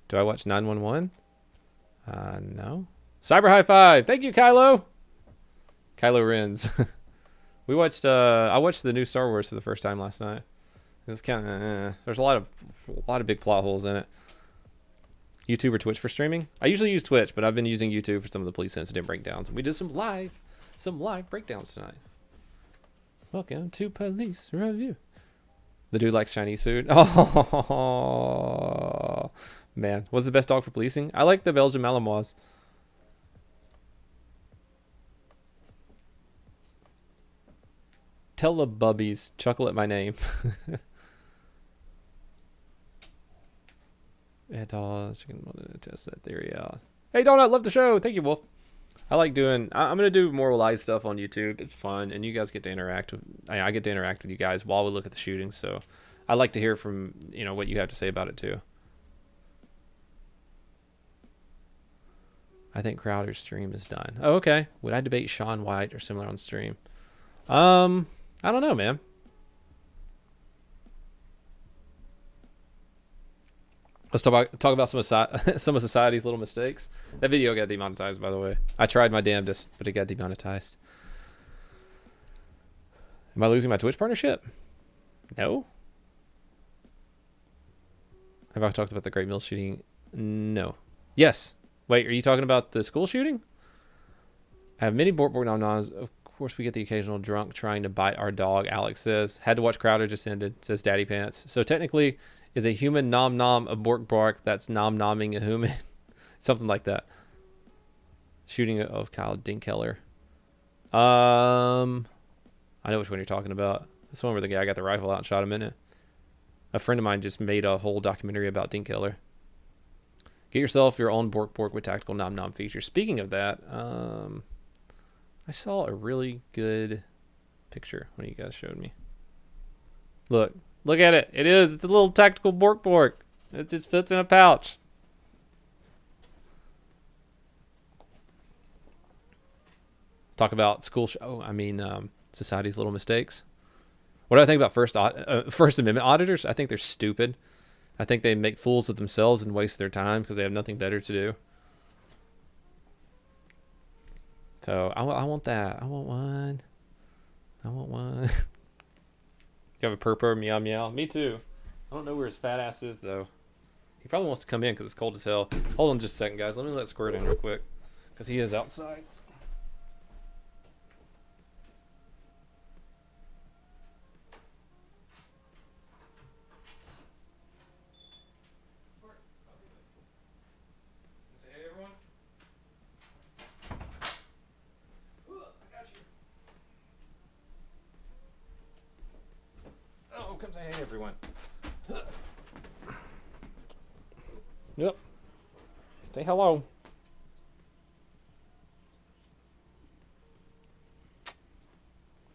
Do I watch 911? No. Cyber High Five. Thank you, Kylo. Kylo Ren's. We watched. I watched the new Star Wars for the first time last night. It's kind of. There's a lot of big plot holes in it. YouTube or Twitch for streaming? I usually use Twitch, but I've been using YouTube for some of the police incident breakdowns. We did some live breakdowns tonight. Welcome to Police Review. The dude likes Chinese food. Oh man, what's the best dog for policing? I like the Belgian Malinois. Telebubbies chuckle at my name. And chicken test that theory out. Hey Donut, love the show. Thank you, Wolf. I like doing. I'm gonna do more live stuff on YouTube. It's fun, and you guys get to interact with. I get to interact with you guys while we look at the shooting. So I like to hear from what you have to say about it too. I think Crowder's stream is done. Oh, okay. Would I debate Sean White or similar on stream? I don't know, man. Let's talk about some of society's little mistakes. That video got demonetized, by the way. I tried my damnedest, but it got demonetized. Am I losing my Twitch partnership? No. Have I talked about the Great Mill shooting? No. Yes. Wait, are you talking about the school shooting? I have many bork nom-noms. Of course, we get the occasional drunk trying to bite our dog, Alex says. Had to watch Crowder just ended, says Daddy Pants. So technically, is a human nom-nom a bork that's nom-nomming a human? Something like that. Shooting of Kyle Dinkkeller. I know which one you're talking about. This one where the guy got the rifle out and shot him in it. A friend of mine just made a whole documentary about Dinkkeller. Get yourself your own bork with tactical nom-nom feature. Speaking of that, I saw a really good picture one of you guys showed me. Look at it. It's a little tactical bork. It just fits in a pouch. Talk about society's little mistakes. What do I think about First Amendment auditors? I think they're stupid. I think they make fools of themselves and waste their time because they have nothing better to do. So I want that. I want one. You have a purr meow meow. Me too. I don't know where his fat ass is though. He probably wants to come in because it's cold as hell. Hold on just a second, guys. Let me let Squirt in real quick because he is outside. Come say hey, everyone. Yep. Say hello.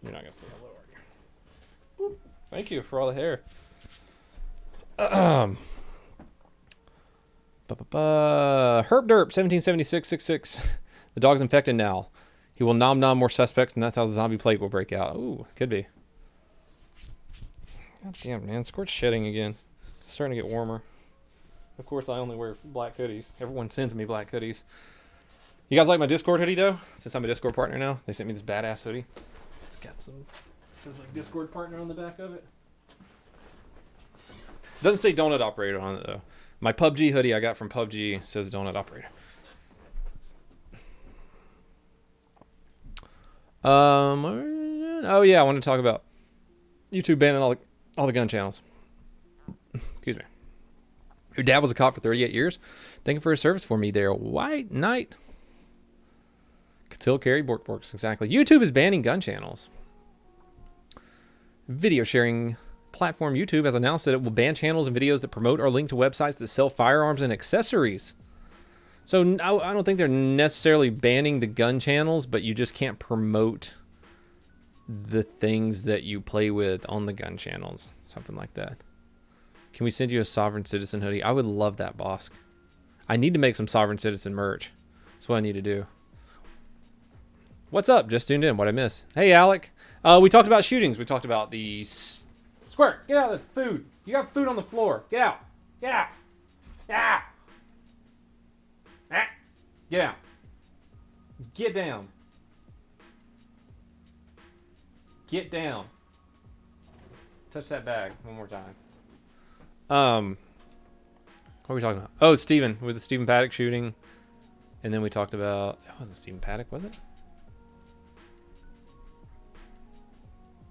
You're not gonna say hello, are you? Thank you for all the hair. Herb Derp 177666. The dog's infected now. He will nom more suspects, and that's how the zombie plague will break out. Ooh, could be. God damn, man. Squirt's shedding again. It's starting to get warmer. Of course, I only wear black hoodies. Everyone sends me black hoodies. You guys like my Discord hoodie, though? Since I'm a Discord partner now, they sent me this badass hoodie. It's got some... says like Discord partner on the back of it. It doesn't say Donut Operator on it, though. My PUBG hoodie I got from PUBG says Donut Operator. Oh, yeah, I want to talk about YouTube banning all the gun channels. Excuse me. Your dad was a cop for 38 years. Thank you for his service for me there. White Knight. Concealed carry borks. Exactly. YouTube is banning gun channels. Video sharing platform YouTube has announced that it will ban channels and videos that promote or link to websites that sell firearms and accessories. So I don't think they're necessarily banning the gun channels, but you just can't promote the things that you play with on the gun channels. Something like that. Can we send you a Sovereign Citizen hoodie? I would love that, Bosk. I need to make some Sovereign Citizen merch. That's what I need to do. What's up? Just tuned in. What I miss? Hey, Alec. We talked about shootings. We talked about the... Squirt, get out of the food. You got food on the floor. Get out. Get out. Ah. Ah. Get out. Get down. Get down. Touch that bag one more time. What were we talking about? Oh, Stephen, with the Stephen Paddock shooting. And then we talked about... It wasn't Stephen Paddock, was it?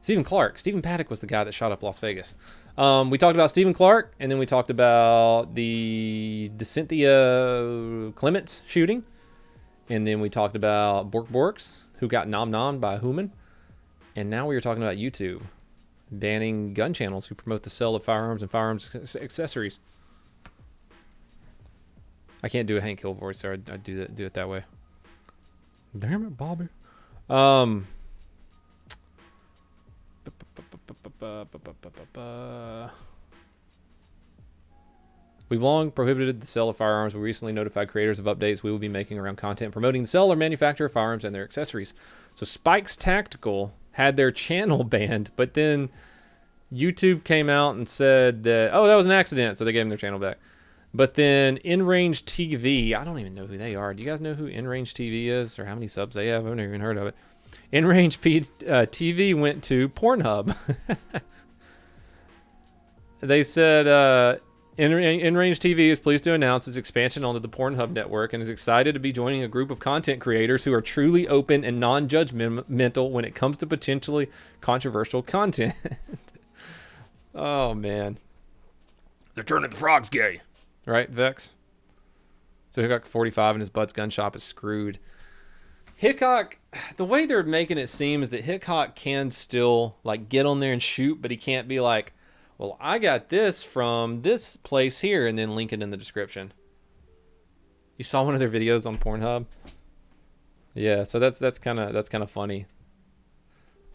Stephen Clark. Stephen Paddock was the guy that shot up Las Vegas. We talked about Stephen Clark, and then we talked about the Cynthia Clement shooting. And then we talked about Borks, who got nom-nommed by a human. And now we are talking about YouTube banning gun channels who promote the sale of firearms and firearms accessories. I can't do a Hank Hill voice, so I'd do it that way. Damn it, Bobby. We've long prohibited the sale of firearms. We recently notified creators of updates we will be making around content promoting the sale or manufacture of firearms and their accessories. So Spike's Tactical had their channel banned, but then YouTube came out and said that, oh, that was an accident, so they gave them their channel back. But then InRange TV, I don't even know who they are. Do you guys know who InRange TV is or how many subs they have? I've never even heard of it. InRange TV went to Pornhub. They said InRange TV is pleased to announce its expansion onto the Pornhub network and is excited to be joining a group of content creators who are truly open and non-judgmental when it comes to potentially controversial content. Oh, man. They're turning the frogs gay. Right, Vex? So Hickok 45 and his Bud's gun shop is screwed. Hickok, the way they're making it seem is that Hickok can still like get on there and shoot, but he can't be like, well, I got this from this place here, and then link it in the description. You saw one of their videos on Pornhub? Yeah, so that's kind of funny.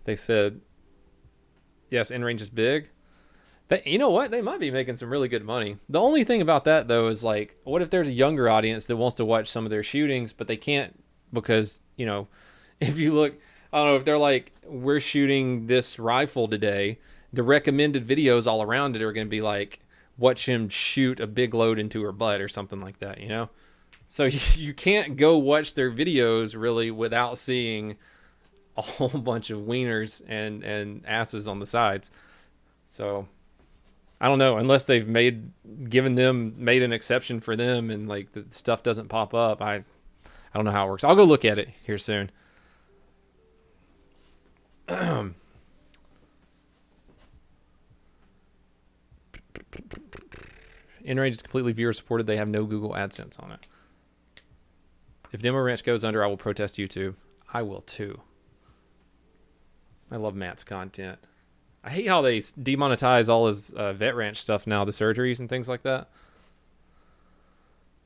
They said, yes, InRange is big. You know what? They might be making some really good money. The only thing about that, though, is like, what if there's a younger audience that wants to watch some of their shootings, but they can't because, you know, if you look, I don't know, if they're like, we're shooting this rifle today, the recommended videos all around it are going to be like, watch him shoot a big load into her butt or something like that, you know? So you can't go watch their videos really without seeing a whole bunch of wieners and asses on the sides. So I don't know, unless they've made an exception for them and like the stuff doesn't pop up. I don't know how it works. I'll go look at it here soon. InRange is completely viewer supported. They have no Google AdSense on it. If Demo Ranch goes under, I will protest YouTube. I will too. I love Matt's content. I hate how they demonetize all his Vet Ranch stuff now, the surgeries and things like that.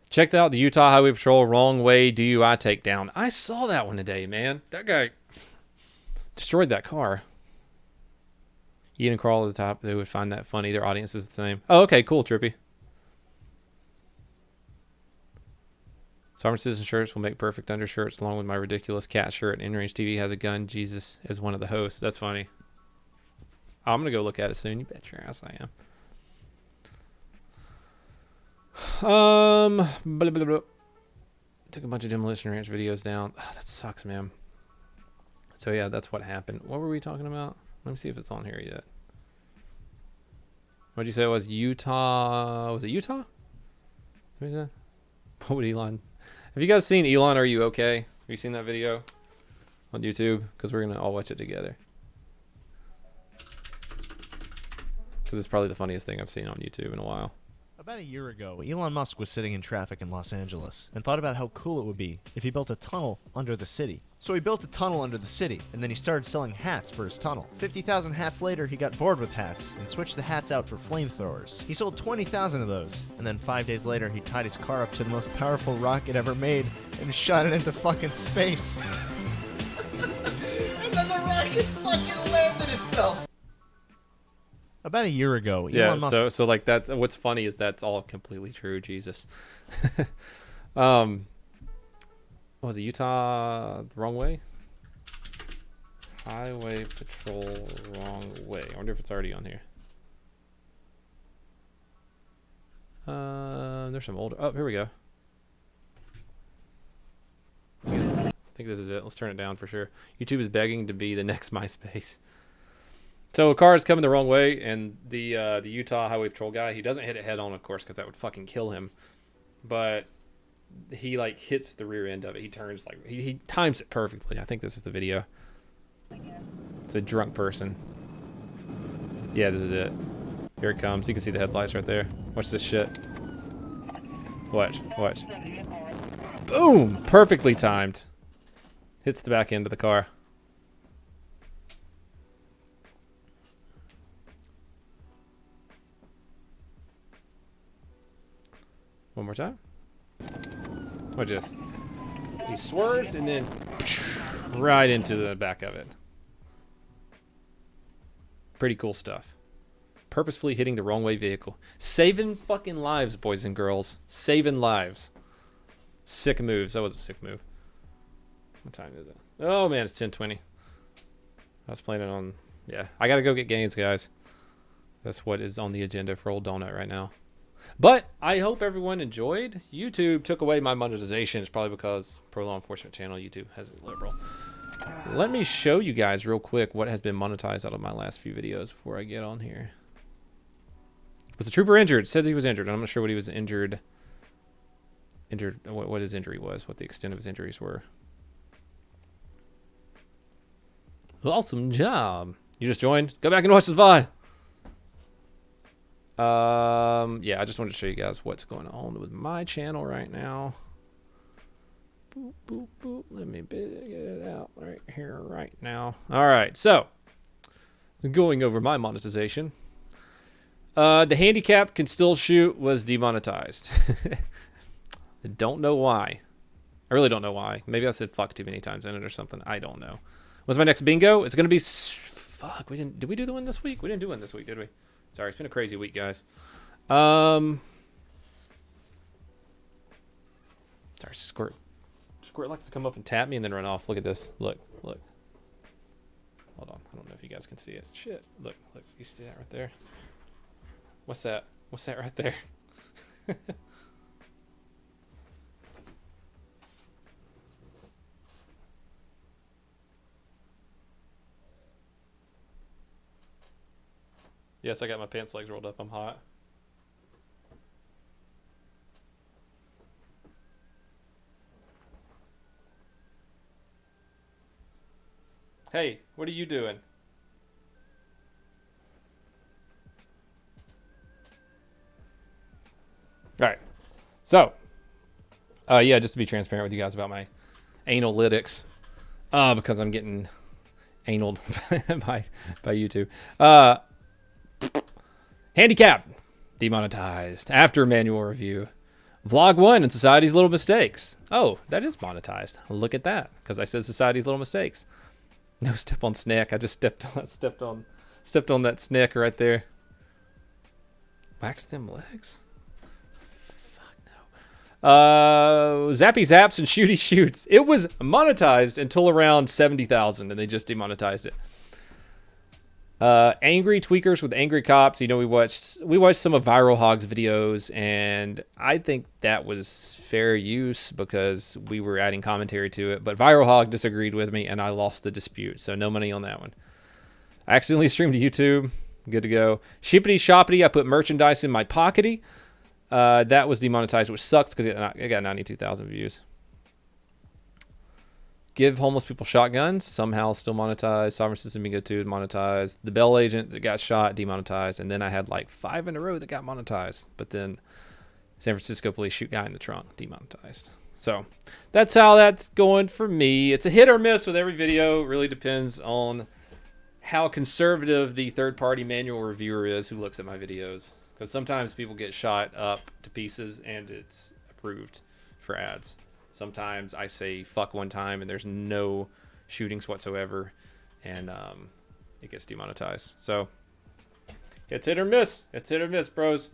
Check out the Utah Highway Patrol wrong way DUI takedown. I saw that one today, man. That guy destroyed that car. Ian and Carl at the top, they would find that funny. Their audience is the same. Oh, okay, cool, Trippy. Sovereign Citizen shirts will make perfect undershirts along with my ridiculous cat shirt. InRange TV has a gun. Jesus is one of the hosts. That's funny. I'm going to go look at it soon. You bet your ass I am. Blah, blah, blah. Took a bunch of Demolition Ranch videos down. Oh, that sucks, man. So, yeah, that's what happened. What were we talking about? Let me see if it's on here yet. What did you say it was? Utah? Was it Utah? What is that? What would Elon... Have you guys seen Elon, Are You Okay? Have you seen that video on YouTube? Because we're going to all watch it together. Because it's probably the funniest thing I've seen on YouTube in a while. About a year ago, Elon Musk was sitting in traffic in Los Angeles and thought about how cool it would be if he built a tunnel under the city. So he built a tunnel under the city, and then he started selling hats for his tunnel. 50,000 hats later, he got bored with hats and switched the hats out for flamethrowers. He sold 20,000 of those, and then 5 days later, he tied his car up to the most powerful rocket ever made and shot it into fucking space. And then the rocket fucking landed itself. About a year ago, Elon Musk... so like that's what's funny is that's all completely true. Jesus. What was it? Utah wrong way? Highway Patrol wrong way. I wonder if it's already on here. There's some older. Oh, here we go. I think this is it. Let's turn it down for sure. YouTube is begging to be the next MySpace. So a car is coming the wrong way, and the Utah Highway Patrol guy, he doesn't hit it head on, of course, because that would fucking kill him. But he like hits the rear end of it. He turns like he times it perfectly. I think this is the video. It's a drunk person. Yeah, this is it. Here it comes. You can see the headlights right there. Watch this shit. Watch. Boom! Perfectly timed. Hits the back end of the car. One more time. Watch this. He swerves and then right into the back of it. Pretty cool stuff. purposefully hitting the wrong way vehicle. Saving fucking lives, boys and girls. Saving lives. Sick moves. That was a sick move. What time is it? Oh man, it's 10:20. I was planning on, yeah. I gotta go get gains, guys. That's what is on the agenda for old Donut right now. But I hope everyone enjoyed. YouTube took away my monetization. It's probably because pro law enforcement channel YouTube has it liberal. Let me show you guys real quick what has been monetized out of my last few videos before I get on here. Was the trooper injured? It says he was injured. I'm not sure what he was injured. What his injury was, what the extent of his injuries were. Awesome job. You just joined? Go back and watch this VOD. Yeah, I just wanted to show you guys what's going on with my channel right now. Boop, boop, boop. Let me get it out right here right now. All right, so going over my monetization. The handicap can still shoot was demonetized. I don't know why. I really don't know why. Maybe I said fuck too many times in it or something. I don't know. What's my next bingo? It's gonna be fuck. Did we do the one this week? We didn't do one this week, did we? Sorry, it's been a crazy week, guys. Sorry, Squirt. Squirt likes to come up and tap me and then run off. Look at this. Look. Hold on. I don't know if you guys can see it. Shit. Look. You see that right there? What's that? What's that right there? Yes, I got my pants legs rolled up. I'm hot. Hey, what are you doing? All right. So, yeah, just to be transparent with you guys about my analytics, because I'm getting analed by YouTube. Handicap demonetized after manual review. Vlog 1 and Society's Little Mistakes. Oh, that is monetized. Look at that, because I said Society's Little Mistakes. No step on snack. I just stepped on that snack right there. Wax them legs. Fuck no. Zappy Zaps and Shooty Shoots. It was monetized until around 70,000, and they just demonetized it. Angry tweakers with angry cops. You know, we watched some of Viral Hog's videos, and I think that was fair use because we were adding commentary to it. But Viral Hog disagreed with me, and I lost the dispute, so no money on that one. I accidentally streamed to YouTube. Good to go. Shippity shoppity. I put merchandise in my pockety. That was demonetized, which sucks because it got 92,000 views. Give homeless people shotguns, somehow still monetized. Sovereign System Bingo 2 monetized. The Bell Agent that got shot, demonetized. And then I had like 5 in a row that got monetized. But then San Francisco police shoot guy in the trunk, demonetized. So that's how that's going for me. It's a hit or miss with every video. It really depends on how conservative the third-party manual reviewer is who looks at my videos. Because sometimes people get shot up to pieces and it's approved for ads. Sometimes I say fuck one time and there's no shootings whatsoever, and it gets demonetized. So it's hit or miss. It's hit or miss, bros.